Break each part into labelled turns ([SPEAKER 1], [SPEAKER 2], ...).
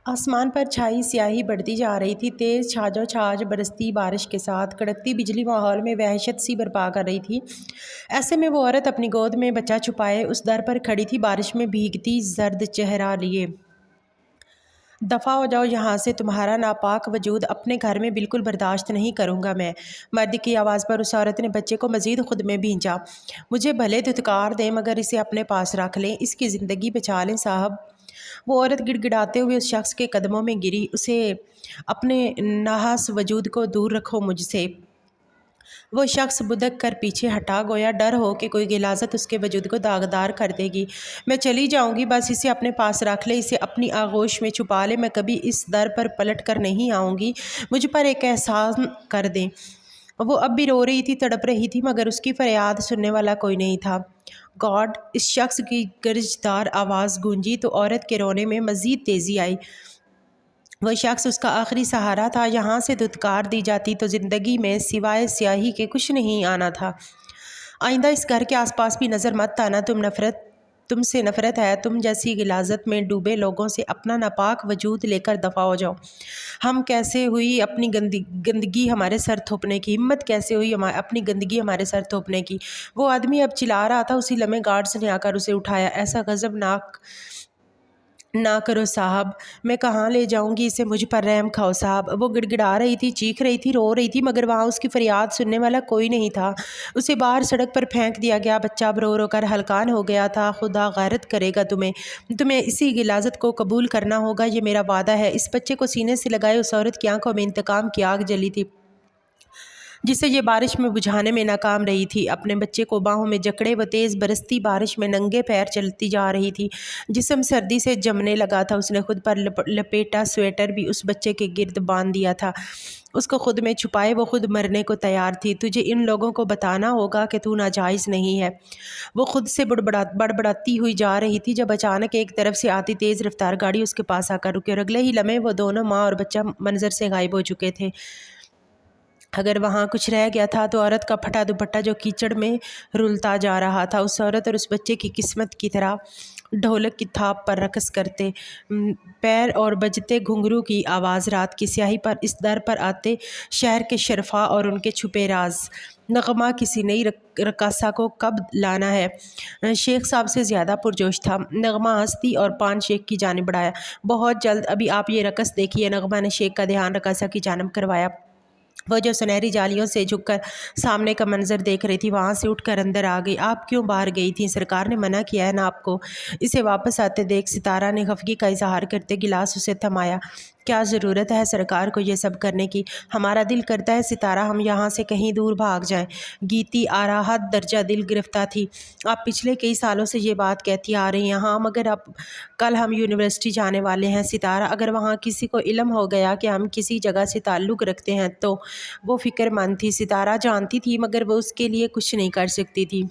[SPEAKER 1] آسمان پر چھائی سیاہی بڑھتی جا رہی تھی، تیز چھاجو چھاج برستی بارش کے ساتھ کڑکتی بجلی ماحول میں وحشت سی برپا کر رہی تھی۔ ایسے میں وہ عورت اپنی گود میں بچہ چھپائے اس در پر کھڑی تھی، بارش میں بھیگتی زرد چہرہ لیے۔ دفع ہو جاؤ یہاں سے، تمہارا ناپاک وجود اپنے گھر میں بالکل برداشت نہیں کروں گا میں۔ مرد کی آواز پر اس عورت نے بچے کو مزید خود میں بھینچا۔ مجھے بھلے دھتکار دیں مگر اسے اپنے پاس رکھ لیں، اس کی زندگی بچا لیں صاحب۔ وہ عورت گڑ گڑاتے ہوئے اس شخص کے قدموں میں گری۔ اسے اپنے ناحس وجود کو دور رکھو مجھ سے۔ وہ شخص بدک کر پیچھے ہٹا، گویا ڈر ہو کہ کوئی غلاظت اس کے وجود کو داغدار کر دے گی۔ میں چلی جاؤں گی، بس اسے اپنے پاس رکھ لے، اسے اپنی آغوش میں چھپا لے، میں کبھی اس در پر پلٹ کر نہیں آؤں گی، مجھ پر ایک احسان کر دیں۔ وہ اب بھی رو رہی تھی، تڑپ رہی تھی، مگر اس کی فریاد سننے والا کوئی نہیں تھا۔ گاڈ! اس شخص کی گرجدار آواز گونجی تو عورت کے رونے میں مزید تیزی آئی۔ وہ شخص اس کا آخری سہارا تھا، یہاں سے دھتکار دی جاتی تو زندگی میں سوائے سیاہی کے کچھ نہیں آنا تھا۔ آئندہ اس گھر کے آس پاس بھی نظر مت آنا، تم سے نفرت ہے، تم جیسی غلاظت میں ڈوبے لوگوں سے اپنا ناپاک وجود لے کر دفع ہو جاؤ۔ ہم کیسے ہوئی اپنی گندگی ہمارے سر تھوپنے کی، ہمت کیسے ہوئی اپنی گندگی ہمارے سر تھوپنے کی۔ وہ آدمی اب چلا رہا تھا، اسی لمحے گارڈز نے آ کر اسے اٹھایا۔ ایسا غضب نہ کرو صاحب، میں کہاں لے جاؤں گی اسے، مجھ پر رحم کھاؤ صاحب۔ وہ گڑ گڑا رہی تھی، چیخ رہی تھی، رو رہی تھی، مگر وہاں اس کی فریاد سننے والا کوئی نہیں تھا۔ اسے باہر سڑک پر پھینک دیا گیا، بچہ اب رو رو کر ہلکان ہو گیا تھا۔ خدا غارت کرے گا تمہیں اسی غلاظت کو قبول کرنا ہوگا، یہ میرا وعدہ ہے۔ اس بچے کو سینے سے لگائے اس عورت کی آنکھوں میں انتقام کی آگ جلی تھی، جسے یہ بارش میں بجھانے میں ناکام رہی تھی۔ اپنے بچے کو باہوں میں جکڑے وہ تیز برستی بارش میں ننگے پیر چلتی جا رہی تھی، جسم سردی سے جمنے لگا تھا۔ اس نے خود پر لپیٹا سویٹر بھی اس بچے کے گرد باندھ دیا تھا، اس کو خود میں چھپائے وہ خود مرنے کو تیار تھی۔ تجھے ان لوگوں کو بتانا ہوگا کہ تو ناجائز نہیں ہے، وہ خود سے بڑبڑاتی ہوئی جا رہی تھی جب اچانک ایک طرف سے آتی تیز رفتار گاڑی اس کے پاس آ کر رکی، اور اگلے ہی لمحے وہ دونوں ماں اور بچہ منظر سے غائب ہو چکے تھے۔ اگر وہاں کچھ رہ گیا تھا تو عورت کا پھٹا دوپٹہ جو کیچڑ میں رلتا جا رہا تھا، اس عورت اور اس بچے کی قسمت کی طرح ڈھولک کی تھاپ پر رقص کرتے پیر اور بجتے گھنگرو کی آواز رات کی سیاہی پر اس در پر آتے شہر کے شرفاء اور ان کے چھپے راز۔ نغمہ کسی نئی رقاصہ کو کب لانا ہے؟ شیخ صاحب سے زیادہ پرجوش تھا۔ نغمہ ہنستی اور پان شیخ کی جانب بڑھایا۔ بہت جلد، ابھی آپ یہ رقص دیکھیے۔ نغمہ نے شیخ کا دھیان رقاصہ کی جانب کروایا، وہ جو سنہری جالیوں سے جھک کر سامنے کا منظر دیکھ رہی تھی، وہاں سے اٹھ کر اندر آ گئی۔ آپ کیوں باہر گئی تھیں؟ سرکار نے منع کیا ہے نا آپ کو۔ اسے واپس آتے دیکھ ستارہ نے خفگی کا اظہار کرتے گلاس اسے تھمایا۔ کیا ضرورت ہے سرکار کو یہ سب کرنے کی؟ ہمارا دل کرتا ہے ستارہ ہم یہاں سے کہیں دور بھاگ جائیں۔ گیتی آرا حد درجہ دل گرفتہ تھی۔ آپ پچھلے کئی سالوں سے یہ بات کہتی آ رہی ہیں۔ ہاں مگر اب کل ہم یونیورسٹی جانے والے ہیں ستارہ، اگر وہاں کسی کو علم ہو گیا کہ ہم کسی جگہ سے تعلق رکھتے ہیں تو۔ وہ فکر مند تھی، ستارہ جانتی تھی، مگر وہ اس کے لیے کچھ نہیں کر سکتی تھی۔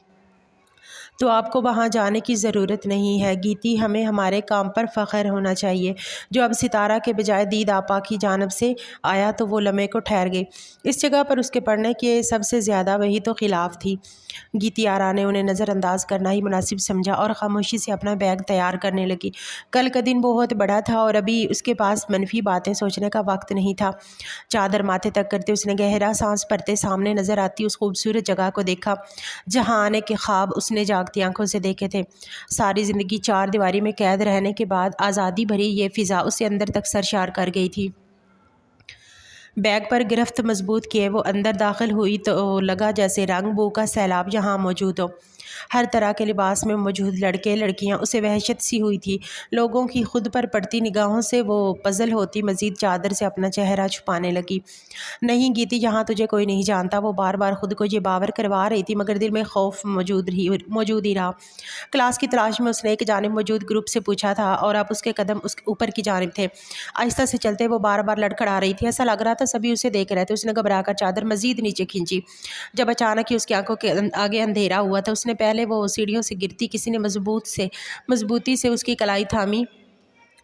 [SPEAKER 1] تو آپ کو وہاں جانے کی ضرورت نہیں ہے گیتی، ہمیں ہمارے کام پر فخر ہونا چاہیے۔ جو اب ستارہ کے بجائے دید آپا کی جانب سے آیا تو وہ لمحے کو ٹھہر گئی۔ اس جگہ پر اس کے پڑھنے کے سب سے زیادہ وہی تو خلاف تھی۔ گیتی آرا نے انہیں نظر انداز کرنا ہی مناسب سمجھا اور خاموشی سے اپنا بیگ تیار کرنے لگی۔ کل کا دن بہت بڑا تھا اور ابھی اس کے پاس منفی باتیں سوچنے کا وقت نہیں تھا۔ چادر ماتھے تک کرتے اس نے گہرا سانس بھرتے سامنے نظر آتی اس خوبصورت جگہ کو دیکھا جہاں آنے کے خواب اس نے جاگتی آنکھوں سے دیکھے تھے۔ ساری زندگی چار دیواری میں قید رہنے کے بعد آزادی بھری یہ فضا اسے اندر تک سرشار کر گئی تھی۔ بیگ پر گرفت مضبوط کیے وہ اندر داخل ہوئی تو لگا جیسے رنگ بو کا سیلاب یہاں موجود ہو۔ ہر طرح کے لباس میں موجود لڑکے لڑکیاں، اسے وحشت سی ہوئی تھی۔ لوگوں کی خود پر پڑتی نگاہوں سے وہ پزل ہوتی مزید چادر سے اپنا چہرہ چھپانے لگی۔ نہیں گیتی، یہاں تجھے کوئی نہیں جانتا، وہ بار بار خود کو یہ باور کروا رہی تھی، مگر دل میں خوف موجود ہی رہا۔ کلاس کی تلاش میں اس نے ایک جانب موجود گروپ سے پوچھا تھا اور اب اس کے قدم اس اوپر کی جانب تھے۔ آہستہ سے چلتے وہ بار بار لڑکھڑا رہی تھی، ایسا لگ رہا تھا سبھی اسے دیکھ رہے تھے۔ اس نے گھبرا کر چادر مزید نیچے کھینچی۔ جب اچانک ہی اس کی آنکھوں کے آگے اندھیرا ہوا تو اس نے پہلے وہ سیڑھیوں سے گرتی کسی نے مضبوطی سے اس کی کلائی تھامی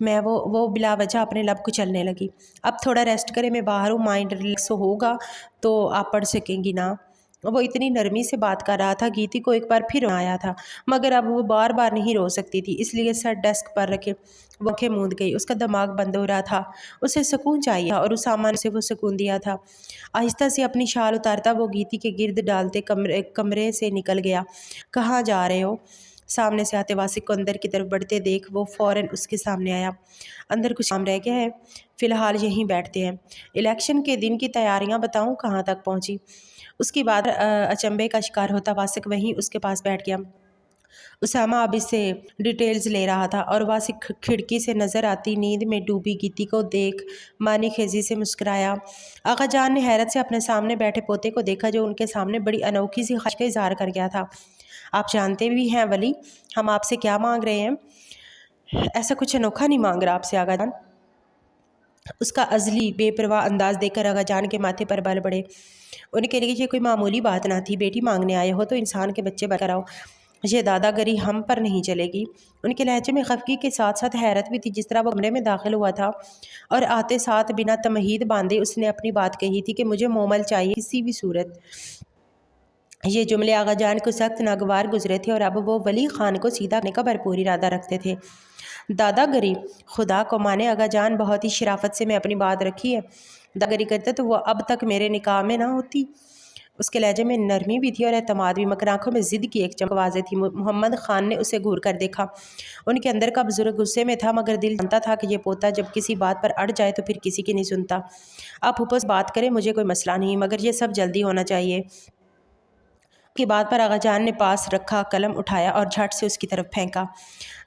[SPEAKER 1] وہ بلا وجہ اپنے لب کچلنے لگی۔ اب تھوڑا ریسٹ کرے، میں باہر ہوں، مائنڈ ریلیکس ہوگا تو آپ پڑھ سکیں گی نا۔ وہ اتنی نرمی سے بات کر رہا تھا، گیتی کو ایک بار پھر رونا آیا تھا، مگر اب وہ بار بار نہیں رو سکتی تھی، اس لیے سر ڈیسک پر رکھے وہ آنکھیں موند گئی۔ اس کا دماغ بند ہو رہا تھا، اسے سکون چاہیے تھا اور اس سامان سے وہ سکون دیا تھا۔ آہستہ سے اپنی شال اتارتا وہ گیتی کے گرد ڈالتے کمرے سے نکل گیا۔ کہاں جا رہے ہو؟ سامنے سے آتے واسق کو اندر کی طرف بڑھتے دیکھ وہ فوراً اس کے سامنے آیا۔ اندر کچھ کام رہ گیا ہے؟ فی الحال یہیں بیٹھتے ہیں۔ الیکشن کے دن کی تیاریاں بتاؤں کہاں تک پہنچی؟ اس کی بات اچنبھے کا شکار ہوتا واسق وہیں اس کے پاس بیٹھ گیا۔ اسامہ اب اس سے ڈیٹیلز لے رہا تھا اور واسق کھڑکی سے نظر آتی نیند میں ڈوبی گیتی کو دیکھ معنی خیزی سے مسکرایا۔ آقا جان نے حیرت سے اپنے سامنے بیٹھے پوتے کو دیکھا جو ان کے سامنے بڑی انوکھی سی خواہش کا اظہار کر گیا تھا۔ آپ جانتے بھی ہیں ولی ہم آپ سے کیا مانگ رہے ہیں؟ ایسا کچھ انوکھا نہیں مانگ رہا آپ سے آقا جان۔ اس کا عزلی بے پرواہ انداز دیکھ کر آقا جان کے ماتھے پر بال بڑھے۔ ان کے لیے یہ کوئی معمولی بات نہ تھی، بیٹی مانگنے آئے ہو تو انسان کے بچے بن کر آؤ، یہ دادا گری ہم پر نہیں چلے گی۔ ان کے لہجے میں خفگی کے ساتھ ساتھ حیرت بھی تھی۔ جس طرح وہ کمرے میں داخل ہوا تھا اور آتے ساتھ بنا تمہید باندھے اس نے اپنی بات کہی تھی کہ مجھے مومل چاہیے کسی بھی صورت۔ یہ جملے آقا جان کو سخت ناگوار گزرے تھے اور اب وہ ولی خان کو سیدھا کرنے کا بھرپور ارادہ رکھتے تھے۔ دادا گری خدا کو مانے آقا جان، بہت ہی شرافت سے میں اپنی بات رکھی ہے۔ دادا گری کرتا تو وہ اب تک میرے نکاح میں نہ ہوتی۔ اس کے لہجے میں نرمی بھی تھی اور اعتماد بھی، مگر آنکھوں میں ضد کی ایک چمک واضح تھی۔ محمد خان نے اسے گھور کر دیکھا۔ ان کے اندر کا بزرگ غصے میں تھا، مگر دل جانتا تھا کہ یہ پوتا جب کسی بات پر اڑ جائے تو پھر کسی کی نہیں سنتا۔ آپ پھوپھو سے بات کریں، مجھے کوئی مسئلہ نہیں، مگر یہ سب جلدی ہونا چاہیے۔ کی بات پر آقا جان نے پاس رکھا قلم اٹھایا اور جھٹ سے اس کی طرف پھینکا،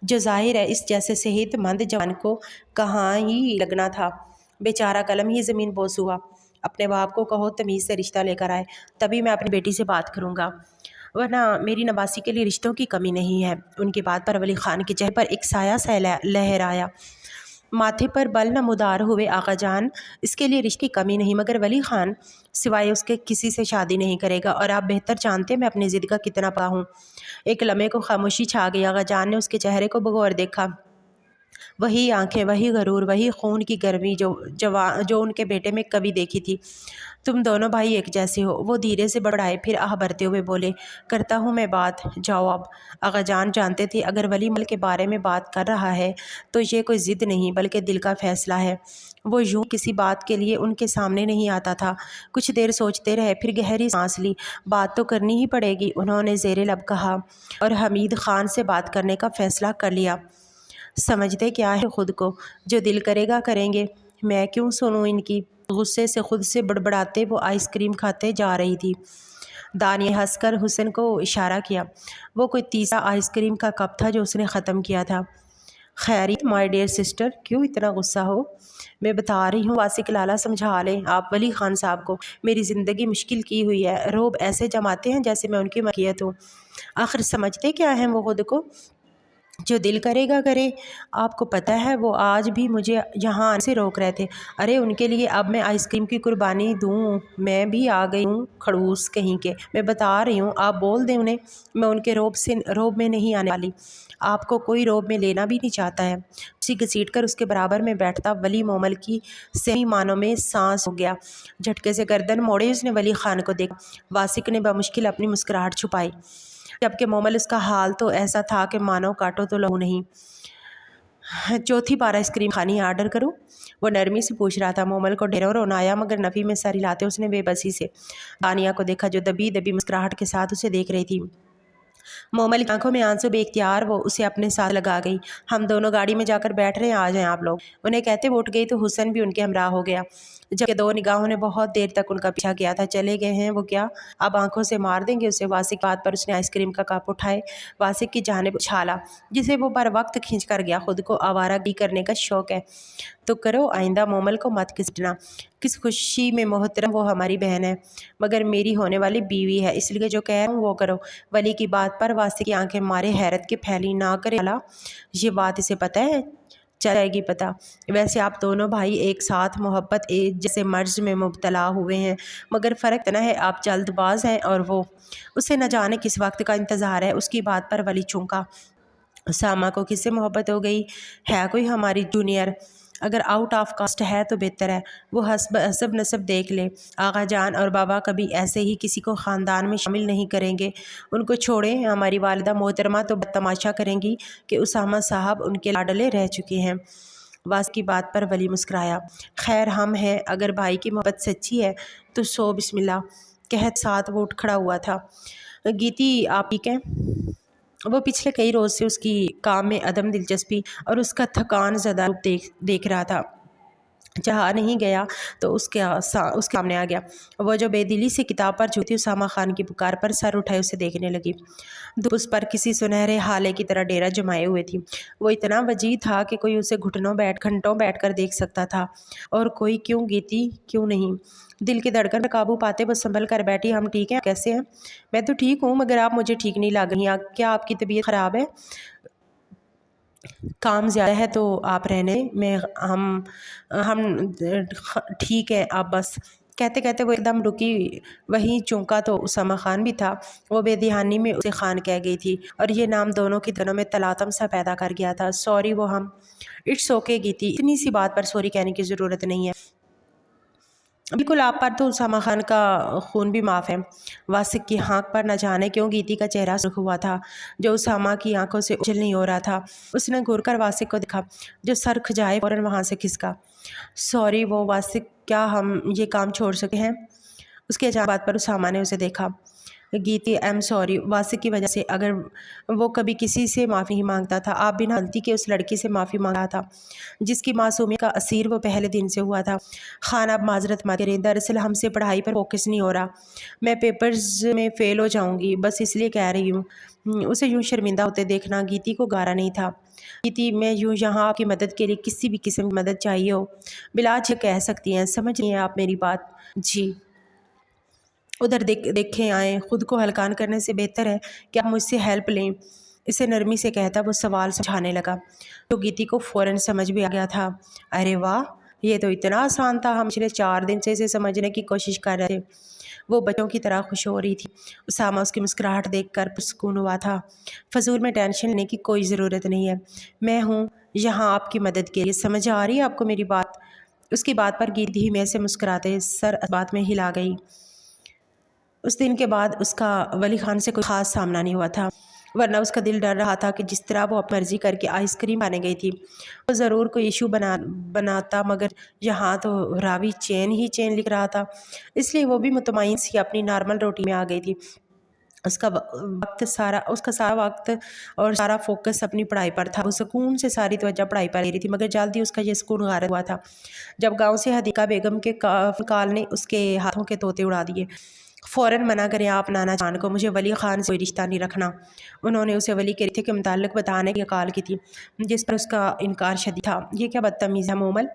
[SPEAKER 1] جو ظاہر ہے اس جیسے صحت مند جوان کو کہاں ہی لگنا تھا۔ بیچارہ قلم ہی زمین بوس ہوا۔ اپنے باپ کو کہو تمیز سے رشتہ لے کر آئے، تبھی میں اپنی بیٹی سے بات کروں گا، ورنہ میری نواسی کے لیے رشتوں کی کمی نہیں ہے۔ ان کی بات پر ولی خان کے چہرے پر ایک سایہ سا لہرایا۔ ماتھے پر بل نمودار ہوئے آقا جان، اس کے لیے رشتے کی کمی نہیں، مگر ولی خان سوائے اس کے کسی سے شادی نہیں کرے گا، اور آپ بہتر جانتے میں اپنی ضد کا کتنا پڑا ہوں۔ ایک لمحے کو خاموشی چھا گئی۔ آقا جان نے اس کے چہرے کو بغور دیکھا۔ وہی آنکھیں، وہی غرور، وہی خون کی گرمی جو ان کے بیٹے میں کبھی دیکھی تھی۔ تم دونوں بھائی ایک جیسے ہو، وہ دھیرے سے بڑھائے پھر آہ بھرتے ہوئے بولے۔ کرتا ہوں میں بات، جاؤ اب۔ آقا جان جانتے تھے اگر ولی مل کے بارے میں بات کر رہا ہے تو یہ کوئی ضد نہیں بلکہ دل کا فیصلہ ہے۔ وہ یوں کسی بات کے لیے ان کے سامنے نہیں آتا تھا۔ کچھ دیر سوچتے رہے، پھر گہری سانس لی۔ بات تو کرنی ہی پڑے گی، انہوں نے زیر لب کہا، اور حمید خان سے بات کرنے کا فیصلہ کر لیا۔ سمجھتے کیا ہے خود کو؟ جو دل کرے گا کریں گے، میں کیوں سنوں ان کی؟ غصے سے خود سے بڑبڑاتے وہ آئس کریم کھاتے جا رہی تھی۔ دانیہ ہنس کر حسن کو اشارہ کیا۔ وہ کوئی تیسرا آئس کریم کا کپ تھا جو اس نے ختم کیا تھا۔ خیریت مائی ڈیئر سسٹر، کیوں اتنا غصہ ہو؟ میں بتا رہی ہوں واسق لالا، سمجھا لیں آپ ولی خان صاحب کو، میری زندگی مشکل کی ہوئی ہے۔ روب ایسے جماتے ہیں جیسے میں ان کی ملکیت ہوں۔ آخر سمجھتے کیا ہیں وہ خود کو؟ جو دل کرے گا کرے۔ آپ کو پتہ ہے وہ آج بھی مجھے یہاں آنے سے روک رہے تھے۔ ارے ان کے لیے اب میں آئس کریم کی قربانی دوں؟ میں بھی آ گئی ہوں کھڑوس کہیں کے۔ میں بتا رہی ہوں، آپ بول دیں انہیں، میں ان کے روب میں نہیں آنے والی۔ آپ کو کوئی روب میں لینا بھی نہیں چاہتا ہے۔ اسی گھسیٹ کر اس کے برابر میں بیٹھتا ولی مومل کی صحیح معنوں میں سانس ہو گیا۔ جھٹکے سے گردن موڑے اس نے ولی خان کو دیکھا۔ واسق نے بمشکل اپنی مسکراہٹ چھپائی، جبکہ مومل اس کا حال تو ایسا تھا کہ مانو کاٹو تو لہو نہیں۔ چوتھی بار آئس کریم کھانی ہے، آرڈر کروں؟ وہ نرمی سے پوچھ رہا تھا۔ مومل کو ڈھیروں رونا آیا، مگر نفی میں سر ہلاتے اس نے بے بسی سے دانیہ کو دیکھا جو دبی دبی مسکراہٹ کے ساتھ اسے دیکھ رہی تھی۔ مومل کی آنکھوں میں آنسو بے اختیار وہ اسے اپنے ساتھ لگا گئی۔ ہم دونوں گاڑی میں جا کر بیٹھ رہے ہیں، آ جائیں آپ لوگ۔ انہیں کہتے وہ اٹھ گئی تو حسن بھی ان کے ہمراہ ہو گیا، جبکہ دو نگاہوں نے بہت دیر تک ان کا پیچھا کیا تھا۔ چلے گئے ہیں وہ کیا؟ اب آنکھوں سے مار دیں گے اسے؟ واسق کی بات پر اس نے آئس کریم کا کپ اٹھائے واسق کی جانب اچھالا، جسے وہ بر وقت کھینچ کر گیا۔ خود کو آوارہ گی کرنے کا شوق ہے تو کرو، آئندہ مومل کو مت گھسیٹنا۔ کس خوشی میں محترم، وہ ہماری بہن ہے، مگر میری ہونے والی بیوی ہے، اس لیے جو کہہ رہا ہوں وہ کرو۔ ولی کی بات پر واسق کی آنکھیں مارے حیرت کے پھیلی۔ نہ کرے والا، یہ بات اسے پتہ ہے؟ چل جائے گی پتہ۔ ویسے آپ دونوں بھائی ایک ساتھ محبت جیسے مرض میں مبتلا ہوئے ہیں، مگر فرق اتنا ہے آپ جلد باز ہیں اور وہ، اسے نہ جانے کس وقت کا انتظار ہے۔ اس کی بات پر ولی چونکا۔ اسامہ کو کس سے محبت ہو گئی؟ ہے کوئی ہماری جونیئر؟ اگر آؤٹ آف کاسٹ ہے تو بہتر ہے، وہ حسب نسب دیکھ لے۔ آغا جان اور بابا کبھی ایسے ہی کسی کو خاندان میں شامل نہیں کریں گے، ان کو چھوڑیں۔ ہماری والدہ محترمہ تو تماشا کریں گی کہ اسامہ صاحب ان کے لاڈلے رہ چکے ہیں۔ واس کی بات پر ولی مسکرایا۔ خیر ہم ہیں، اگر بھائی کی محبت سچی ہے تو سو بسم اللہ، کہت ساتھ وہ اٹھ کھڑا ہوا تھا۔ گیتی آپ ٹھیک ہیں؟ وہ پچھلے کئی روز سے اس کی کام میں عدم دلچسپی اور اس کا تھکان زدہ روپ دیکھ رہا تھا۔ جہاں نہیں گیا تو اس کے سامنے آ گیا۔ وہ جو بے دلی سے کتاب پر جھوتی اسامہ خان کی پکار پر سر اٹھائے اسے دیکھنے لگی۔ دھوپ اس پر کسی سنہرے ہالے کی طرح ڈیرا جمائے ہوئے تھی۔ وہ اتنا وجیح تھا کہ کوئی اسے گھنٹوں بیٹھ کر دیکھ سکتا تھا، اور کوئی کیوں گیتی کیوں نہیں؟ دل کی دھڑکن پر قابو پاتے وہ سنبھل کر بیٹھی۔ ہم ٹھیک ہیں، کیسے ہیں؟ میں تو ٹھیک ہوں، مگر آپ مجھے ٹھیک نہیں لگ رہی ہیں۔ کیا آپ کی طبیعت خراب ہے؟ کام زیادہ ہے تو آپ رہنے میں ہم ٹھیک ہے آپ بس۔ کہتے کہتے وہ ایک دم رکی، وہیں چونکا تو اسامہ خان بھی تھا۔ وہ بے دہانی میں اسے خان کہہ گئی تھی، اور یہ نام دونوں کے دلوں میں تلاطم سا پیدا کر گیا تھا۔ سوری وہ ہم اٹس اوکے گیتی، اتنی سی بات پر سوری کہنے کی ضرورت نہیں ہے۔ بالکل، آپ پر تو اسامہ خان کا خون بھی معاف ہے۔ واسق کی ہانک پر نہ جانے کیوں گیتی کا چہرہ سرخ ہوا تھا، جو اسامہ کی آنکھوں سے اوجھل نہیں ہو رہا تھا۔ اس نے گھور کر واسق کو دیکھا، جو سر کھجائے فوراً وہاں سے کھسکا۔ سوری وہ واسق، کیا ہم یہ کام چھوڑ سکتے ہیں؟ اس کے اچانک بات پر اسامہ نے اسے دیکھا۔ گیتی ایم سوری، واسق کی وجہ سے اگر وہ کبھی کسی سے معافی نہیں مانگتا تھا، آپ بنا غلطی کے اس لڑکی سے معافی مانگ رہا تھا جس کی معصومیت کا اسیر وہ پہلے دن سے ہوا تھا۔ خان اب معذرت مت کریں، دراصل ہم سے پڑھائی پر فوکس نہیں ہو رہا، میں پیپرز میں فیل ہو جاؤں گی، بس اس لیے کہہ رہی ہوں۔ اسے یوں شرمندہ ہوتے دیکھنا گیتی کو گارا نہیں تھا۔ گیتی میں یوں یہاں آپ کی مدد کے لیے کسی بھی قسم کی مدد چاہیے ہو بلا جھجک کہہ سکتی ہیں، سمجھ رہی ہیں آپ میری بات؟ جی۔ ادھر دیکھیں آئیں، خود کو ہلکان کرنے سے بہتر ہے کہ آپ مجھ سے ہیلپ لیں، اسے نرمی سے کہتا وہ سوال سمجھانے لگا، تو گیتی کو فوراً سمجھ بھی آ گیا تھا۔ ارے واہ، یہ تو اتنا آسان تھا، ہم پچھلے 4 دن سے اسے سمجھنے کی کوشش کر رہے تھے۔ وہ بچوں کی طرح خوش ہو رہی تھی۔ اسامہ اس کی مسکراہٹ دیکھ کر پرسکون ہوا تھا۔ فضول میں ٹینشن لینے کی کوئی ضرورت نہیں ہے، میں ہوں یہاں آپ کی مدد کے لیے، سمجھ آ رہی ہے آپ کو میری بات؟ اس کی بات پر گیتی ہی میں سے مسکراتے سر اس بات میں ہلا گئی۔ اس دن کے بعد اس کا ولی خان سے کوئی خاص سامنا نہیں ہوا تھا، ورنہ اس کا دل ڈر رہا تھا کہ جس طرح وہ اپنی مرضی کر کے آئس کریم کھانے گئی تھی، وہ ضرور کوئی ایشو بناتا، مگر یہاں تو راوی چین ہی چین لکھ رہا تھا، اس لیے وہ بھی مطمئن سی اپنی نارمل روٹین میں آ گئی تھی۔ اس کا سارا وقت اور سارا فوکس اپنی پڑھائی پر تھا۔ وہ سکون سے ساری توجہ پڑھائی پر لے رہی تھی، مگر جلدی اس کا یہ سکون غارت ہوا تھا جب گاؤں سے حدیقہ بیگم کے کال نے اس کے ہاتھوں کے طوطے اڑا دیے۔ فوراً منع کریں آپ نانا جان کو، مجھے ولی خان سے کوئی رشتہ نہیں رکھنا۔ انہوں نے اسے ولی کے رشتے کے متعلق بتانے کی کال کی تھی، جس پر اس کا انکار شدید تھا۔ یہ کیا بدتمیزی ہے مومل،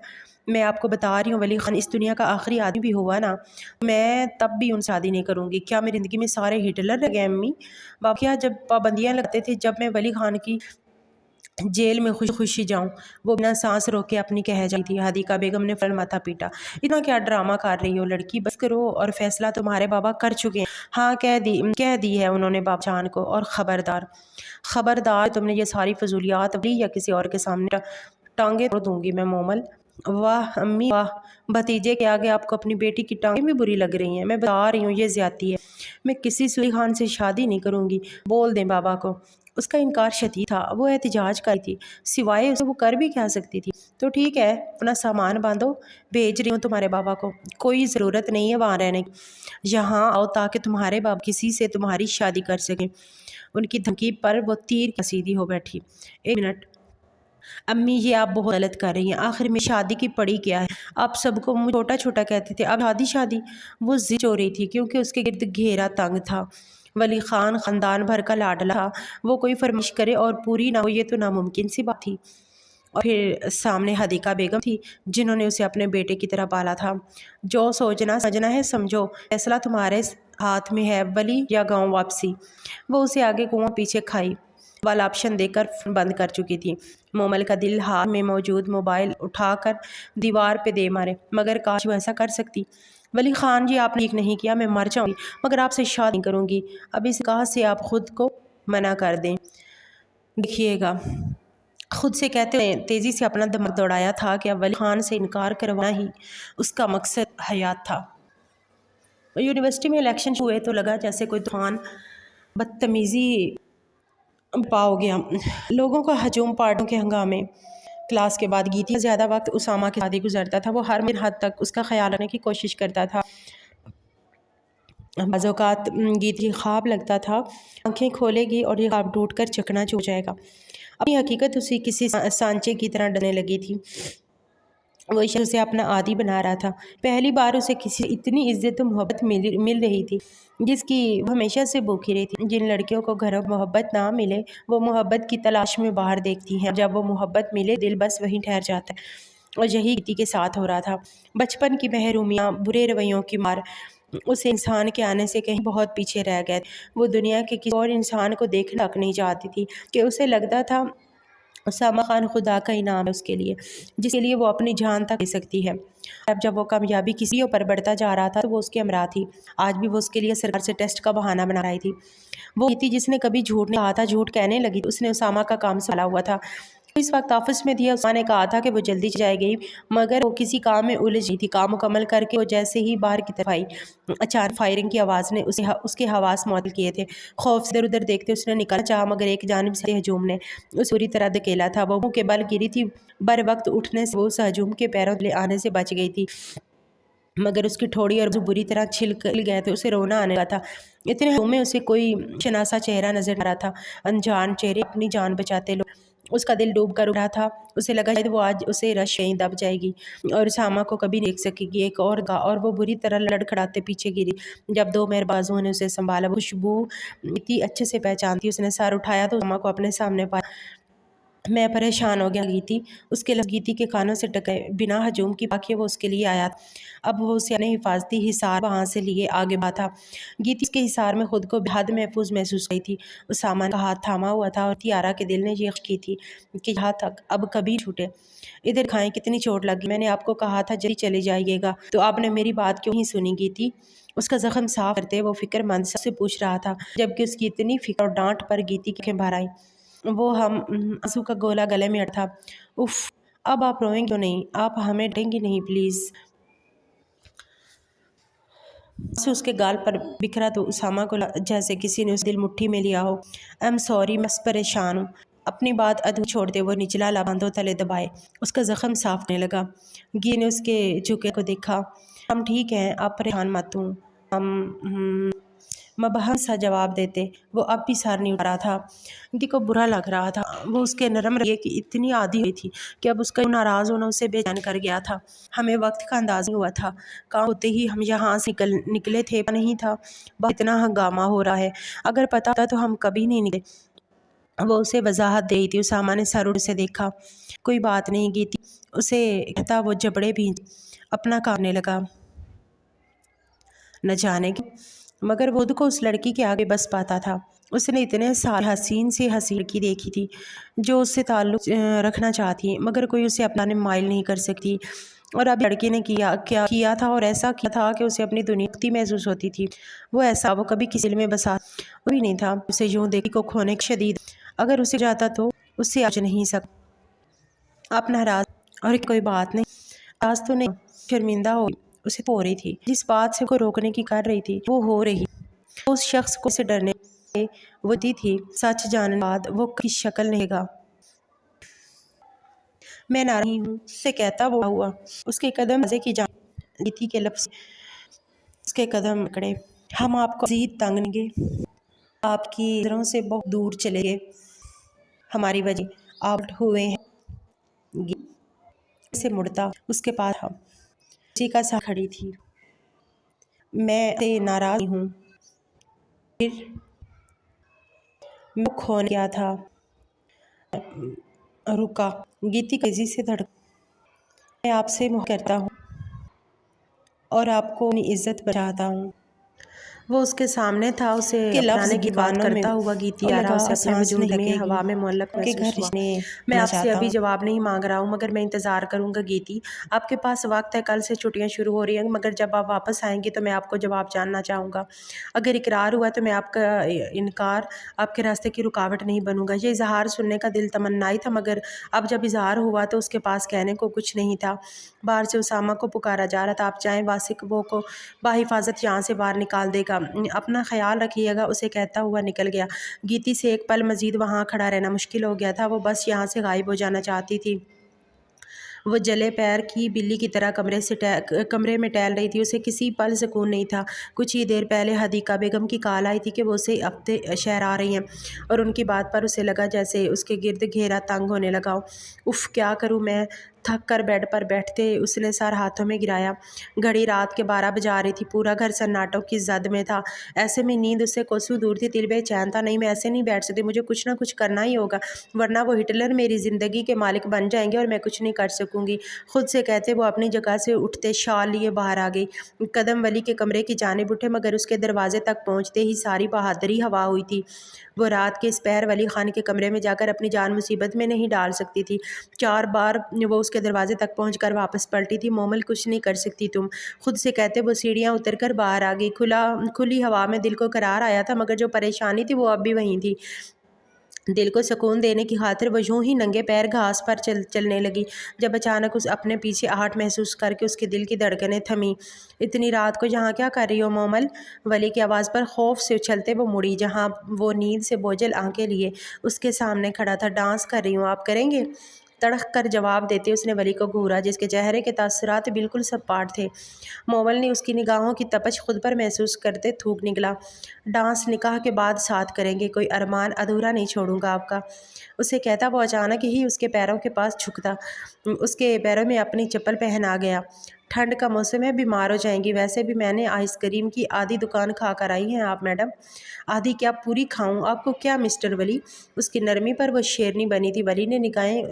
[SPEAKER 1] میں آپ کو بتا رہی ہوں ولی خان اس دنیا کا آخری آدمی بھی ہوا نا، میں تب بھی ان سے شادی نہیں کروں گی۔ کیا میری زندگی میں سارے ہٹلر رہ گئے امی؟ واقعہ جب پابندیاں لگتے تھے، جب میں ولی خان کی جیل میں خوشی جاؤں، وہ بنا سانس روکے اپنی کہہ جائی تھی۔ حدیقہ بیگم نے فوراً ماتھا پیٹا۔ اتنا کیا ڈرامہ کر رہی ہو لڑکی، بس کرو، اور فیصلہ تمہارے بابا کر چکے ہیں۔ ہاں کہہ دی ہے انہوں نے بابا جان کو، اور خبردار تم نے یہ ساری فضولیات لی یا کسی اور کے سامنے ٹانگیں توڑ دوں گی میں مومل۔ واہ امی واہ، بھتیجے کے آگے آپ کو اپنی بیٹی کی ٹانگیں بھی بری لگ رہی ہیں، میں بتا رہی ہوں یہ زیادتی ہے، میں کسی سلی خان سے شادی نہیں کروں گی، بول دیں بابا کو۔ اس کا انکار شدید تھا، وہ احتجاج کر تھی، سوائے اسے وہ کر بھی کیا سکتی تھی۔ تو ٹھیک ہے، اپنا سامان باندھو، بھیج رہی ہوں تمہارے بابا کو، کوئی ضرورت نہیں ہے وہاں رہنے کی، یہاں آؤ تاکہ تمہارے بابا کسی سے تمہاری شادی کر سکیں۔ ان کی دھمکی پر وہ تیر کی سیدھی ہو بیٹھی۔ ایک منٹ امی، یہ آپ بہت غلط کر رہی ہیں، آخر میں شادی کی پڑی کیا ہے؟ آپ سب کو مجھے چھوٹا چھوٹا کہتے تھے، اب شادی وہ ضد ہو رہی تھی کیونکہ اس کے گرد گھیرا تنگ تھا۔ ولی خان خاندان بھر کا لاڈلا تھا، وہ کوئی فرمائش کرے اور پوری نہ ہو یہ تو ناممکن سی بات تھی۔ اور پھر سامنے حدیقہ بیگم تھی، جنہوں نے اسے اپنے بیٹے کی طرح پالا تھا۔ جو سمجھنا ہے سمجھو، فیصلہ تمہارے ہاتھ میں ہے، ولی یا گاؤں واپسی۔ وہ اسے آگے کنواں پیچھے کھائی والا آپشن دے کر بند کر چکی تھی۔ مومل کا دل ہاتھ میں موجود موبائل اٹھا کر دیوار پہ دے مارے، مگر کاش وہ ایسا کر سکتی۔ ولی خان جی، آپ نے ٹھیک نہیں کیا، میں مر جاؤں گی مگر آپ سے شادی نہیں کروں گی، اب اس نکاح سے آپ خود کو منع کر دیں۔ دیکھیے گا، خود سے کہتے ہیں تیزی سے اپنا دماغ دوڑایا تھا کہ اب ولی خان سے انکار کروانا ہی اس کا مقصد حیات تھا۔ یونیورسٹی میں الیکشن ہوئے تو لگا جیسے کوئی طوفان بدتمیزی پاؤ گیا، لوگوں کا ہجوم، پارٹیوں کے ہنگامے۔ کلاس کے بعد گیتی زیادہ وقت اسامہ کے ساتھ ہی گزرتا تھا، وہ ہر حد تک اس کا خیال رکھنے کی کوشش کرتا تھا۔ بعض اوقات گیتی خواب لگتا تھا، آنکھیں کھولے گی اور یہ خواب ٹوٹ کر چکنا چور جائے گا۔ اپنی حقیقت اسی کسی سانچے کی طرح ڈلنے لگی تھی، وہ اسے اپنا عادی بنا رہا تھا۔ پہلی بار اسے کسی اتنی عزت و محبت مل رہی تھی جس کی وہ ہمیشہ سے بھوکی رہی تھی۔ جن لڑکیوں کو گھر محبت نہ ملے وہ محبت کی تلاش میں باہر دیکھتی ہیں، جب وہ محبت ملے دل بس وہیں ٹھہر جاتا ہے، اور یہی گیتی کے ساتھ ہو رہا تھا۔ بچپن کی محرومیاں، برے رویوں کی مار اسے انسان کے آنے سے کہیں بہت پیچھے رہ گئے۔ وہ دنیا کے کسی اور انسان کو دیکھنا تک نہیں چاہتی تھی کہ اسے لگتا تھا اسامہ خان خدا کا انعام ہے اس کے لیے، جس کے لیے وہ اپنی جان تک دے سکتی ہے۔ جب وہ کامیابی کسی پر بڑھتا جا رہا تھا تو وہ اس کے ہمراہ تھی۔ آج بھی وہ اس کے لیے سرکار سے ٹیسٹ کا بہانہ بنا رہی تھی۔ وہ تھی جس نے کبھی جھوٹ نہیں کہا تھا، جھوٹ کہنے لگی اس نے اسامہ کا کام سنبھالا ہوا تھا۔ اس وقت آفس میں تھی، اسامہ نے کہا تھا کہ وہ جلدی جائے گی، مگر وہ کسی کام میں الجھ گئی تھی۔ کام مکمل کر کے وہ جیسے ہی باہر کی طرف آئی، اچانک فائرنگ کی آواز نے اس کے حواس معطل کیے تھے۔ خوف سے ادھر ادھر دیکھتے اس نے نکلنا چاہا، مگر ایک جانب سے ہجوم نے اسے بری طرح دھکیلا تھا۔ وہ منہ کے بل گری تھی، بر وقت اٹھنے سے وہ اس ہجوم کے پیروں تلے آنے سے بچ گئی تھی، مگر اس کی ٹھوڑی اور بری طرح چھل گئے تھے، اسے رونا آنے لگا تھا۔ اتنے ہجوم میں اسے کوئی شناسا چہرہ نظر آ رہا تھا، انجان چہرے، اپنی جان بچاتے لوگ۔ اس کا دل ڈوب کر اٹھ رہا تھا، اسے لگا شاید وہ آج اسے رش کہیں دب جائے گی اور اسامہ کو کبھی نہیں دیکھ سکے گی۔ ایک اور وہ بری طرح لڑکھڑاتے پیچھے گری جب دو مہر بازوؤں نے اسے سنبھالا۔ وہ خوشبو اتنی اچھے سے پہچانتی، اس نے سر اٹھایا تو اسامہ کو اپنے سامنے پایا۔ میں پریشان ہو گیا گیتی، اس کے لفظ گیتی کے کانوں سے ٹکرائے۔ بنا ہجوم کی باقی وہ اس کے لیے آیا تھا، اب وہ اسے اپنے حفاظتی حصار وہاں سے لیے آگے بڑھا تھا۔ گیتی اس کے حصار میں خود کو بے حد محفوظ محسوس کی تھی۔ اسامہ کا ہاتھ تھاما ہوا تھا اور تیارہ کے دل نے یہ خواہش کی تھی کہ یہاں تک اب کبھی چھوٹے۔ ادھر کھائیں، کتنی چوٹ لگی، میں نے آپ کو کہا تھا جلدی چلے جائیے گا، تو آپ نے میری بات کیوں نہیں سنی گیتی؟ اس کا زخم صاف کرتے وہ فکر مند سے پوچھ رہا تھا، جبکہ اس کی اتنی فکر اور ڈانٹ پر گیتی کی آنکھیں بھر آئیں۔ وہ آنسو کا گولا گلے میں اٹھا تھا۔ اف، اب آپ روئیں کیوں نہیں؟ آپ ہمیں ڈانٹیں گی نہیں پلیز؟ آنسو اس کے گال پر بکھرا تو اسامہ کو جیسے کسی نے اس دل مٹھی میں لیا ہو۔ ایم سوری، میں پریشان ہوں۔ اپنی بات ادھوری چھوڑتے وہ نچلا لب باندھوں تلے دبائے، اس کا زخم صاف ہونے لگا۔ گی نے اس کے جھکے کو دیکھا۔ ہم ٹھیک ہیں، آپ پریشان مت ہوں، ہم مبہم سا جواب دیتے۔ وہ اب بھی سر نہیں اٹھا رہا تھا۔ گیتی کو برا لگ رہا تھا، وہ اس کے نرم رویے کی اتنی عادی ہوئی تھی کہ اب اس کا ناراض ہونا اسے بے چین کر گیا تھا۔ ہمیں وقت کا اندازہ نہیں ہوا تھا، کام ہوتے ہی ہم یہاں سے نکلے تھے، پتہ نہیں تھا باہر اتنا ہنگامہ ہو رہا ہے، اگر پتہ ہوتا تو ہم کبھی نہیں نکلے۔ وہ اسے وضاحت دے رہی تھی۔ اسامہ نے سر اٹھ سے دیکھا۔ کوئی بات نہیں گیتی، اسے کہتا وہ جبڑے بھی اپنا کرنے لگا۔ نہ جانے کی مگر وہ خود کو اس لڑکی کے آگے بس پاتا تھا۔ اس نے اتنے سال حسین سے حسین لڑکی دیکھی تھی جو اس سے تعلق رکھنا چاہتی، مگر کوئی اسے اپنانے مائل نہیں کر سکتی، اور اب لڑکی نے کیا تھا اور ایسا کیا تھا کہ اسے اپنی دنیا خود محسوس ہوتی تھی۔ وہ ایسا وہ کبھی کسی دل میں بسا بھی نہیں تھا۔ اسے یوں دیکھی کو کھونے کی شدید، اگر اسے جاتا تو اس سے آج نہیں سکتا۔ آپ ناراض اور کوئی بات نہیں، ناراض تو نہیں، شرمندہ ہو اسے ہو رہی تھی، جس بات سے کو روکنے کی کر رہی تھی وہ ہو رہی۔ اس شخص کو سے ڈرنے سے وہ دی تھی، سچ جاننے بعد وہ کی شکل نہیں گا۔ میں ناراض نہیں ہوں، اس سے کہتا وہ ہوا۔ اس کے قدم مزے کی جان گیتی کے لفظ اس کے قدم اکڑے۔ ہم آپ کو مزید تنگ نہیں گے، آپ کی نظروں سے بہت دور چلے گئے، ہماری وجہ آپ ہوئے ہیں۔ گیتی سے مڑتا اس کے پاس اسی کا ساتھ کھڑی تھی۔ میں سے ناراض ہوں، پھر میں کھونے گیا تھا، رکا۔ گیتی تیزی سے دھڑکا۔ میں آپ سے محبت کرتا ہوں اور آپ کو اپنی عزت بچاتا ہوں۔ وہ اس کے سامنے تھا، اسے اپنانے کی بات کرتا ہوا گیتی آرا اسے اپنے وجود میں ہوا میں معلق محسوس ہوا۔ میں آپ سے ابھی جواب نہیں مانگ رہا ہوں مگر میں انتظار کروں گا گیتی، آپ کے پاس وقت ہے، کل سے چھٹیاں شروع ہو رہی ہیں، مگر جب آپ واپس آئیں گی تو میں آپ کو جواب جاننا چاہوں گا۔ اگر اقرار ہوا تو میں آپ کا انکار آپ کے راستے کی رکاوٹ نہیں بنوں گا۔ یہ اظہار سننے کا دل تمنائی تھا، مگر اب جب اظہار ہوا تو اس کے پاس کہنے کو کچھ نہیں تھا۔ باہر سے اسامہ کو پکارا جا رہا تھا، آپ جائیں، واسق وہ کو بحفاظت یہاں سے باہر نکال دے گا، اپنا خیال رکھیے گا، اسے کہتا ہوا نکل گیا۔ گیتی سے ایک پل مزید وہاں کھڑا رہنا مشکل ہو گیا تھا، وہ بس یہاں سے غائب ہو جانا چاہتی تھی۔ وہ جلے پیر کی بلی کی طرح کمرے میں ٹہل رہی تھی، اسے کسی پل سکون نہیں تھا۔ کچھ ہی دیر پہلے حدیقہ بیگم کی کال آئی تھی کہ وہ اسے ہفتے شہر آ رہی ہیں، اور ان کی بات پر اسے لگا جیسے اس کے گرد گھیرا تنگ ہونے لگا ہو۔ اف، کیا کروں میں؟ تھک کر بیڈ پر بیٹھتے اس نے سر ہاتھوں میں گرایا۔ گھڑی رات کے 12 بجا رہی تھی، پورا گھر سناٹوں کی زد میں تھا، ایسے میں نیند اس سے کوسوں دور تھی، دل بے چین تھا۔ نہیں، میں ایسے نہیں بیٹھ سکتی، مجھے کچھ نہ کچھ کرنا ہی ہوگا، ورنہ وہ ہٹلر میری زندگی کے مالک بن جائیں گے اور میں کچھ نہیں کر سکوں گی۔ خود سے کہتے وہ اپنی جگہ سے اٹھتے شال لیے باہر آ گئی، قدم ولی کے کمرے کی جانب اٹھے، مگر اس کے دروازے تک پہنچتے ہی ساری بہادری ہوا ہوئی تھی۔ وہ رات کے اس پہر ولی خان کے کمرے میں جا کر اپنی جان مصیبت میں نہیں ڈال سکتی تھی۔ 4 بار وہ اس کے دروازے تک پہنچ کر واپس پلٹی تھی۔ مومل، کچھ نہیں کر سکتی تم، خود سے کہتے وہ سیڑھیاں اتر کر باہر آ گئی۔ کھلی ہوا میں دل کو قرار آیا تھا، مگر جو پریشانی تھی وہ اب بھی وہیں تھی۔ دل کو سکون دینے کی خاطر وہ یوں ہی ننگے پیر گھاس پر چلنے لگی، جب اچانک اس اپنے پیچھے آہٹ محسوس کر کے اس کے دل کی دھڑکنیں تھمیں۔ اتنی رات کو یہاں کیا کر رہی ہو مومل؟ ولی کی آواز پر خوف سے اچھلتے وہ مڑی، جہاں وہ نیند سے بوجھل آنکھیں لیے اس کے سامنے کھڑا تھا۔ ڈانس کر رہی ہوں، آپ کریں گے؟ تڑخ کر جواب دیتے اس نے ولی کو گھورا، جس کے چہرے کے تاثرات بالکل سپاٹ تھے۔ مومل نے اس کی نگاہوں کی تپش خود پر محسوس کرتے تھوک نکلا۔ ڈانس نکاح کے بعد ساتھ کریں گے، کوئی ارمان ادھورا نہیں چھوڑوں گا آپ کا، اسے کہتا وہ اچانک ہی اس کے پیروں کے پاس جھکتا، اس کے پیروں میں اپنی چپل پہن آ گیا۔ ٹھنڈ کا موسم ہے، بیمار ہو جائیں گی، ویسے بھی میں نے آئس کریم کی آدھی دکان کھا کر آئی ہیں آپ میڈم۔ آدھی کیا پوری کھاؤں؟ آپ کو کیا مسٹر ولی؟ اس کی نرمی پر وہ شیرنی بنی تھی۔ ولی نے نگاہیں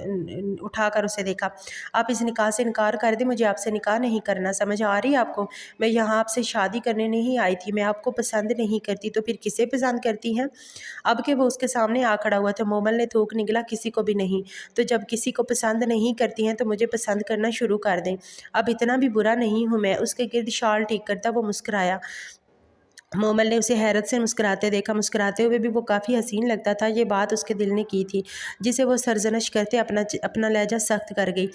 [SPEAKER 1] اٹھا کر اسے دیکھا۔ آپ اس نکاح سے انکار کر دیں، مجھے آپ سے نکاح نہیں کرنا، سمجھ آ رہی ہے آپ کو؟ میں یہاں آپ سے شادی کرنے نہیں آئی تھی، میں آپ کو پسند نہیں کرتی، تو پھر کسے پسند کرتی ہیں؟ اب کہ وہ اس کے سامنے آ کھڑا ہوا تھا، مومل نے تھوک نکلا، کسی کو بھی نہیں، تو جب کسی کو پسند نہیں کرتی ہیں تو مجھے پسند کرنا شروع کر دیں، اب اتنا بھی برا نہیں ہوں میں۔ اس کے گرد شال ٹھیک کرتا وہ مسکرایا۔ مومل نے اسے حیرت سے مسکراتے دیکھا، مسکراتے ہوئے بھی وہ کافی حسین لگتا تھا، یہ بات اس کے دل نے کی تھی، جسے وہ سرزنش کرتے اپنا لہجہ سخت کر گئی۔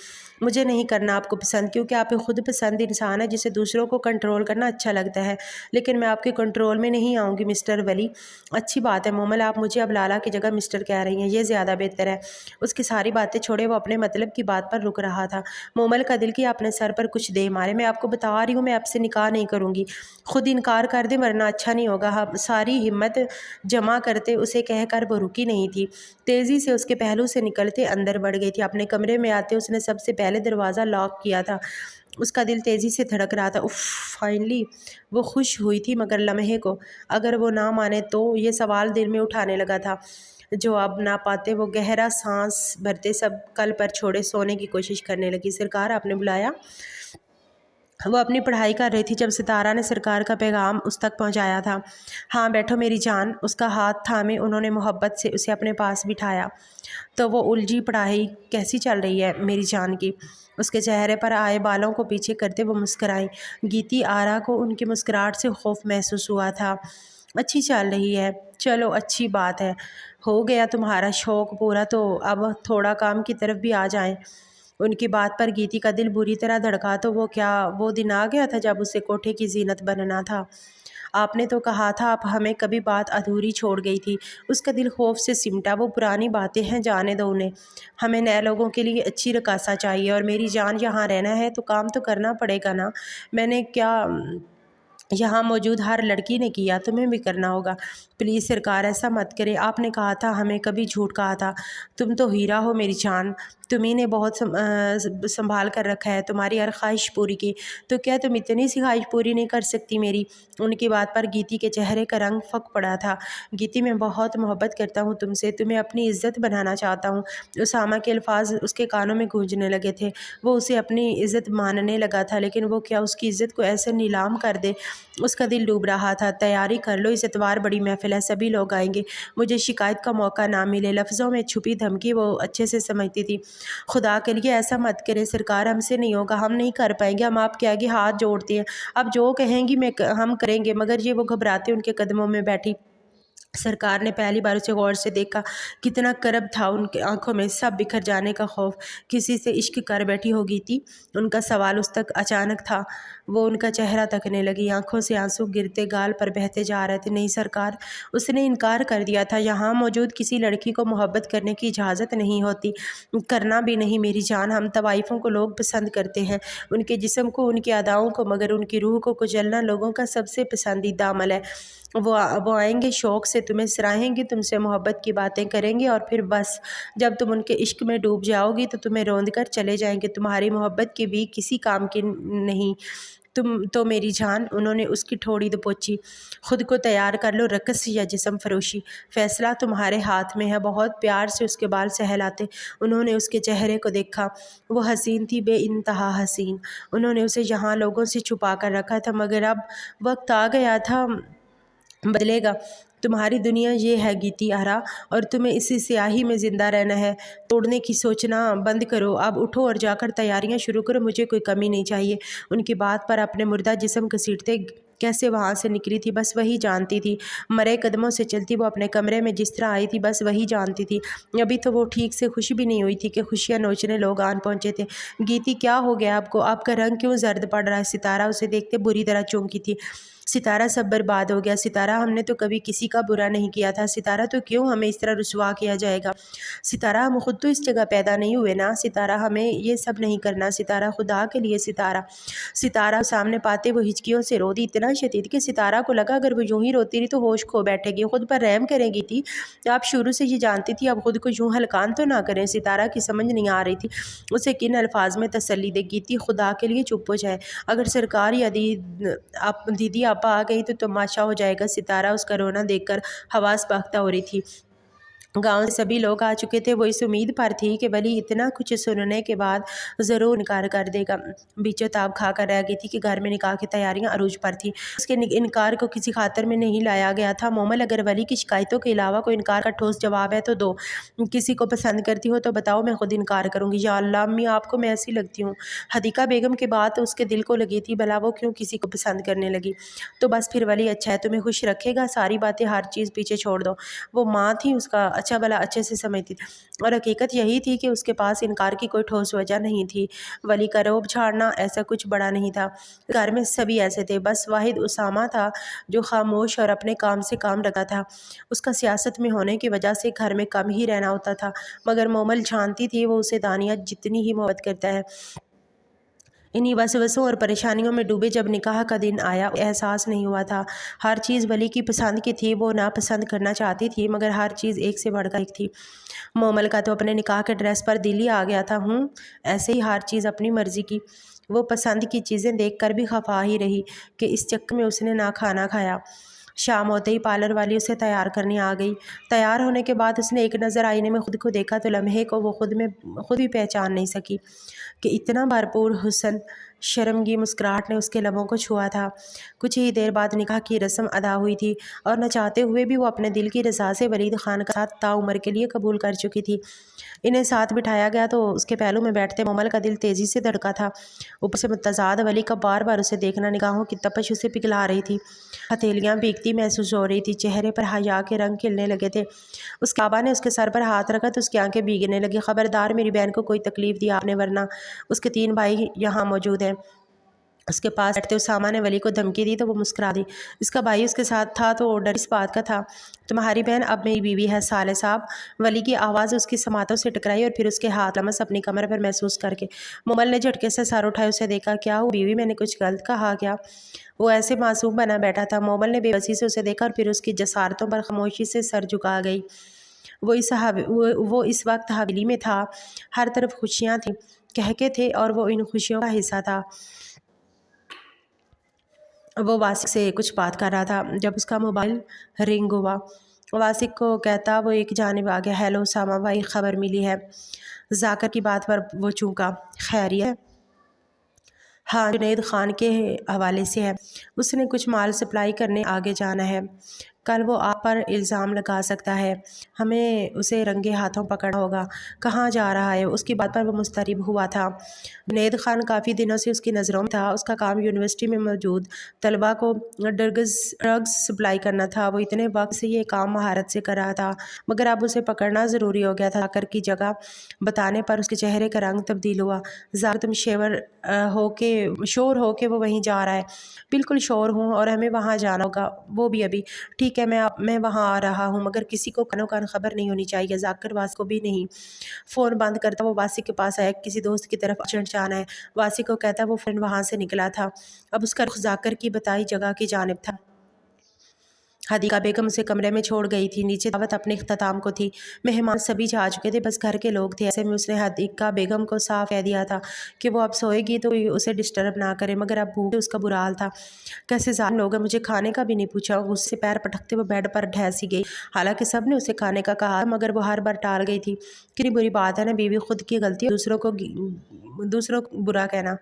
[SPEAKER 1] مجھے نہیں کرنا آپ کو پسند، کیونکہ آپ خود پسند انسان ہے جسے دوسروں کو کنٹرول کرنا اچھا لگتا ہے، لیکن میں آپ کے کنٹرول میں نہیں آؤں گی مسٹر ولی۔ اچھی بات ہے مومل، آپ مجھے اب لالا کی جگہ مسٹر کہہ رہی ہیں، یہ زیادہ بہتر ہے۔ اس کی ساری باتیں چھوڑے وہ اپنے مطلب کی بات پر رک رہا تھا۔ مومل کا دل کیا اپنے سر پر کچھ دے مارے، میں آپ کو بتا رہی ہوں میں آپ سے نکاح نہیں کروں گی، خود انکار کر دیں ورنہ اچھا نہیں ہوگا۔ ساری ہمت جمع کرتے اسے کہہ کر وہ رکی نہیں تھی، تیزی سے اس کے پہلو سے نکلتے اندر بڑھ گئی تھی۔ اپنے کمرے میں آتے اس نے سب سے پہلے دروازہ لاک کیا تھا، اس کا دل تیزی سے دھڑک رہا تھا۔ اف، فائنلی وہ خوش ہوئی تھی، مگر لمحے کو اگر وہ نہ مانے تو، یہ سوال دل میں اٹھانے لگا تھا۔ جواب نہ پاتے وہ گہرا سانس بھرتے سب کل پر چھوڑے سونے کی کوشش کرنے لگی۔ سرکار آپ نے بلایا؟ وہ اپنی پڑھائی کر رہی تھی جب ستارہ نے سرکار کا پیغام اس تک پہنچایا تھا۔ ہاں بیٹھو میری جان، اس کا ہاتھ تھامے انہوں نے محبت سے اسے اپنے پاس بٹھایا۔ تو وہ الجھی، پڑھائی کیسی چل رہی ہے میری جان کی؟ اس کے چہرے پر آئے بالوں کو پیچھے کرتے وہ مسکرائیں۔ گیتی آرا کو ان کی مسکراہٹ سے خوف محسوس ہوا تھا۔ اچھی چل رہی ہے، چلو اچھی بات ہے، ہو گیا تمہارا شوق پورا، تو اب تھوڑا کام کی طرف بھی آ جائیں۔ ان کی بات پر گیتی کا دل بری طرح دھڑکا، تو وہ کیا وہ دن آ گیا تھا جب اسے کوٹھے کی زینت بننا تھا؟ آپ نے تو کہا تھا آپ ہمیں کبھی بات ادھوری چھوڑ گئی تھی۔ اس کا دل خوف سے سمٹا، وہ پرانی باتیں ہیں، جانے دو انہیں، ہمیں نئے لوگوں کے لیے اچھی رقاصہ چاہیے، اور میری جان یہاں رہنا ہے تو کام تو کرنا پڑے گا نا، میں نے کیا یہاں موجود ہر لڑکی نے کیا، تمہیں بھی کرنا ہوگا۔ پلیز سرکار ایسا مت کرے، آپ نے کہا تھا ہمیں کبھی جھوٹ کہا تھا، تم تو ہیرا ہو میری جان، تمہیں نے بہت سنبھال کر رکھا ہے، تمہاری ہر خواہش پوری کی، تو کیا تم اتنی سی خواہش پوری نہیں کر سکتی میری؟ ان کی بات پر گیتی کے چہرے کا رنگ پھک پڑا تھا۔ گیتی میں بہت محبت کرتا ہوں تم سے، تمہیں اپنی عزت بنانا چاہتا ہوں۔ اسامہ کے الفاظ اس کے کانوں میں گونجنے لگے تھے، وہ اسے اپنی عزت ماننے لگا تھا، لیکن وہ کیا اس کی عزت کو ایسے نیلام کر دے اس کا دل ڈوب رہا تھا۔ تیاری کر لو، اس اتوار بڑی محفل ہے، سبھی لوگ آئیں گے، مجھے شکایت کا موقع نہ ملے۔ لفظوں میں چھپی دھمکی وہ اچھے سے سمجھتی تھی۔ خدا کے لیے ایسا مت کریں سرکار، ہم سے نہیں ہوگا، ہم نہیں کر پائیں گے، ہم آپ کے آگے ہاتھ جوڑتے ہیں، اب جو کہیں گی ہم کریں گے۔ مگر یہ وہ گھبراتے ان کے قدموں میں بیٹھی۔ سرکار نے پہلی بار اسے غور سے دیکھا، کتنا کرب تھا ان کی آنکھوں میں، سب بکھر جانے کا خوف، کسی سے عشق کر بیٹھی ہوگی تھی۔ ان کا سوال اس تک اچانک تھا، وہ ان کا چہرہ تکنے لگی، آنکھوں سے آنسو گرتے گال پر بہتے جا رہے تھے۔ نہیں سرکار، اس نے انکار کر دیا تھا، یہاں موجود کسی لڑکی کو محبت کرنے کی اجازت نہیں ہوتی، کرنا بھی نہیں میری جان۔ ہم طوائفوں کو لوگ پسند کرتے ہیں، ان کے جسم کو، ان کی اداؤں کو، مگر ان کی روح کو کچلنا لوگوں کا سب سے پسندیدہ عمل ہے۔ وہ آئیں گے، شوق سے تمہیں سراہیں گے، تم سے محبت کی باتیں کریں گے، اور پھر بس جب تم ان کے عشق میں ڈوب جاؤ گی تو تمہیں روند کر چلے جائیں گے۔ تمہاری محبت کی بھی کسی کام کی نہیں تم تو میری جان۔ انہوں نے اس کی ٹھوڑی دبوچی۔ خود کو تیار کر لو، رقص یا جسم فروشی، فیصلہ تمہارے ہاتھ میں ہے۔ بہت پیار سے اس کے بال سہلاتے انہوں نے اس کے چہرے کو دیکھا، وہ حسین تھی، بے انتہا حسین۔ انہوں نے اسے یہاں لوگوں سے چھپا کر رکھا تھا، مگر اب وقت آ گیا تھا، بدلے گا۔ تمہاری دنیا یہ ہے گیتی آرا، اور تمہیں اسی سیاہی میں زندہ رہنا ہے۔ توڑنے کی سوچنا بند کرو، اب اٹھو اور جا کر تیاریاں شروع کرو، مجھے کوئی کمی نہیں چاہیے۔ ان کی بات پر اپنے مردہ جسم گھسیٹتے کیسے وہاں سے نکلی تھی بس وہی جانتی تھی۔ مرے قدموں سے چلتی وہ اپنے کمرے میں جس طرح آئی تھی بس وہی جانتی تھی۔ ابھی تو وہ ٹھیک سے خوش بھی نہیں ہوئی تھی کہ خوشیاں نوچنے لوگ آن پہنچے تھے۔ گیتی کیا ہو گیا آپ کو؟ آپ کا رنگ کیوں زرد پڑ رہا ہے؟ ستارہ اسے دیکھتے بری طرح چونکی تھی۔ ستارہ سب برباد ہو گیا۔ ستارہ ہم نے تو کبھی کسی کا برا نہیں کیا تھا، ستارہ تو کیوں ہمیں اس طرح رسوا کیا جائے گا؟ ستارہ ہم خود تو اس جگہ پیدا نہیں ہوئے نا، ستارہ ہمیں یہ سب نہیں کرنا، ستارہ خدا کے لیے ستارہ سامنے پاتے وہ ہچکیوں سے رو دی، اتنا شدید کہ ستارہ کو لگا اگر وہ یوں ہی روتی رہی تو ہوش کھو بیٹھے گی، خود پر رحم کرے گی تھی۔ آپ شروع سے یہ جانتی تھی، اب خود کو یوں ہلکان تو نہ کریں۔ ستارہ کی سمجھ نہیں آ رہی تھی اسے کن الفاظ میں تسلی دے گی تھی۔ خدا کے لیے چپ ہو جائے، اگر سرکار یا دیدی آپا آ گئی تو تماشا ہو جائے گا۔ ستارہ اس کا رونا دیکھ کر حواس باختہ ہو رہی تھی۔ گاؤں سے سبھی لوگ آ چکے تھے، وہ اس امید پر تھی کہ ولی اتنا کچھ سننے کے بعد ضرور انکار کر دے گا۔ بیچو تاب کھا کر رہ گئی تھی کہ گھر میں نکاح کی تیاریاں عروج پر تھیں، اس کے انکار کو کسی خاطر میں نہیں لایا گیا تھا۔ مومل، اگر ولی کی شکایتوں کے علاوہ کوئی انکار کا ٹھوس جواب ہے تو دو، کسی کو پسند کرتی ہو تو بتاؤ، میں خود انکار کروں گی۔ یا اللہ امی، آپ کو میں ایسی لگتی ہوں؟ حدیقہ بیگم کی بات اس کے دل کو لگی تھی، بھلا وہ کیوں کسی کو پسند کرنے لگی؟ تو بس پھر ولی اچھا ہے، تمہیں خوش رکھے گا، ساری باتیں ہر چیز پیچھے چھوڑ دو۔ وہ ماں تھی، اس کا اچھا بھلا اچھے سے سمجھتی تھی، اور حقیقت یہی تھی کہ اس کے پاس انکار کی کوئی ٹھوس وجہ نہیں تھی۔ ولی کا روب جھاڑنا ایسا کچھ بڑا نہیں تھا، گھر میں سبھی ایسے تھے، بس واحد اسامہ تھا جو خاموش اور اپنے کام سے کام رکھتا تھا۔ اس کا سیاست میں ہونے کی وجہ سے گھر میں کم ہی رہنا ہوتا تھا، مگر مومل جانتی تھی وہ اسے دانیہ جتنی ہی محبت کرتا ہے۔ انہی وسوسوں اور پریشانیوں میں ڈوبے جب نکاح کا دن آیا، احساس نہیں ہوا تھا۔ ہر چیز ولی کی پسند کی تھی، وہ ناپسند کرنا چاہتی تھی، مگر ہر چیز ایک سے بڑھ کر ایک تھی۔ مومل کا تو اپنے نکاح کے ڈریس پر دل ہی آ گیا تھا، ایسے ہی ہر چیز اپنی مرضی کی۔ وہ پسند کی چیزیں دیکھ کر بھی خفا ہی رہی کہ اس چکر میں اس نے نہ کھانا کھایا۔ شام ہوتے ہی پارلر والی اسے تیار کرنے آ گئی۔ تیار ہونے کے بعد اس نے ایک نظر آئینے میں خود کو دیکھا تو لمحے کو وہ خود بھی پہچان نہیں سکی کہ اتنا بھرپور حسن، شرمگی مسکراہٹ نے اس کے لبوں کو چھوا تھا۔ کچھ ہی دیر بعد نکاح کی رسم ادا ہوئی تھی، اور نہ چاہتے ہوئے بھی وہ اپنے دل کی رضا سے ولید خان کا ساتھ تاعمر کے لیے قبول کر چکی تھی۔ انہیں ساتھ بٹھایا گیا تو اس کے پہلو میں بیٹھتے مومل کا دل تیزی سے دھڑکا تھا۔ اوپر سے متضاد ولی کا بار بار اسے دیکھنا، نگاہوں کی تپش اسے پگھلا رہی تھی، ہتھیلیاں بھیگتی محسوس ہو رہی تھی، چہرے پر حیا کے رنگ کھلنے لگے تھے۔ اس بابا نے اس کے سر پر ہاتھ رکھا تو اس کی آنکھیں بھیگنے لگی۔ خبردار میری بہن کو کوئی تکلیف دی آپ نے، ورنہ اس کے 3 بھائی یہاں موجود ہیں۔ اس کے پاس بیٹھتے اسامہ نے ولی کو دھمکی دی تو وہ مسکرا دی۔ اس کا بھائی اس کے ساتھ تھا تو ڈر اس بات کا تھا، تمہاری بہن اب میری بیوی ہے صالح صاحب۔ ولی کی آواز اس کی سماعتوں سے ٹکرائی اور پھر اس کے ہاتھ لمس اپنی کمر پر محسوس کر کے مومل نے جھٹکے سے سر اٹھائے، اسے دیکھا۔ کیا ہوا بیوی، میں نے کچھ غلط کہا کیا؟ وہ ایسے معصوم بنا بیٹھا تھا۔ مومل نے بے بسی سے اسے دیکھا اور پھر اس کی جسارتوں پر خاموشی سے سر جھکا گئی۔ وہ اس وقت حویلی میں تھا، ہر طرف خوشیاں تھیں، کہکے تھے، اور وہ ان خوشیوں کا حصہ تھا۔ وہ واسق سے کچھ بات کر رہا تھا جب اس کا موبائل رنگ ہوا۔ واسق کو کہتا وہ ایک جانب آ گیا۔ ہیلو اسامہ بھائی، خبر ملی ہے؟ ذاکر کی بات پر وہ چونکا۔ خیریت ہے؟ ہاں جنید خان کے حوالے سے ہے، اس نے کچھ مال سپلائی کرنے آگے جانا ہے، کل وہ آپ پر الزام لگا سکتا ہے، ہمیں اسے رنگے ہاتھوں پکڑنا ہوگا۔ کہاں جا رہا ہے؟ اس کی بات پر وہ مضطرب ہوا تھا۔ جنید خان کافی دنوں سے اس کی نظروں میں تھا، اس کا کام یونیورسٹی میں موجود طلباء کو ڈرگز سپلائی کرنا تھا۔ وہ اتنے وقت سے یہ کام مہارت سے کر رہا تھا، مگر اب اسے پکڑنا ضروری ہو گیا تھا۔ کر کی جگہ بتانے پر اس کے چہرے کا رنگ تبدیل ہوا۔ ذرا تم شور ہو کہ وہ وہیں جا رہا ہے۔ بالکل شور ہوں، اور ہمیں وہاں جانا ہوگا، وہ بھی ابھی۔ ٹھیک ہے، میں وہاں آ رہا ہوں، مگر کسی کو کانو کان خبر نہیں ہونی چاہیے، ذاکر واسی کو بھی نہیں۔ فون بند کرتا وہ واسی کے پاس آیا، کسی دوست کی طرف جانا ہے۔ واسی کو کہتا وہ فرینڈ وہاں سے نکلا تھا، اب اس کا رخ ذاکر کی بتائی جگہ کی جانب تھا۔ حدیقہ بیگم اسے کمرے میں چھوڑ گئی تھی، نیچے دعوت اپنے اختتام کو تھی، مہمان سبھی جا چکے تھے، بس گھر کے لوگ تھے۔ ایسے میں اس نے حدیقہ بیگم کو صاف کہہ دیا تھا کہ وہ اب سوئے گی تو اسے ڈسٹرب نہ کرے، مگر اب بھوک اس کا برا حال تھا۔ کیسے ظالم لوگ ہیں، مجھے کھانے کا بھی نہیں پوچھا۔ غصے سے پیر پٹکتے وہ بیڈ پر ڈھیسی گئی، حالانکہ سب نے اسے کھانے کا کہا مگر وہ ہر بار ٹال گئی تھی۔ کتنی بری بات ہے نا، بیوی خود کی غلطی، دوسروں کو برا کہنا۔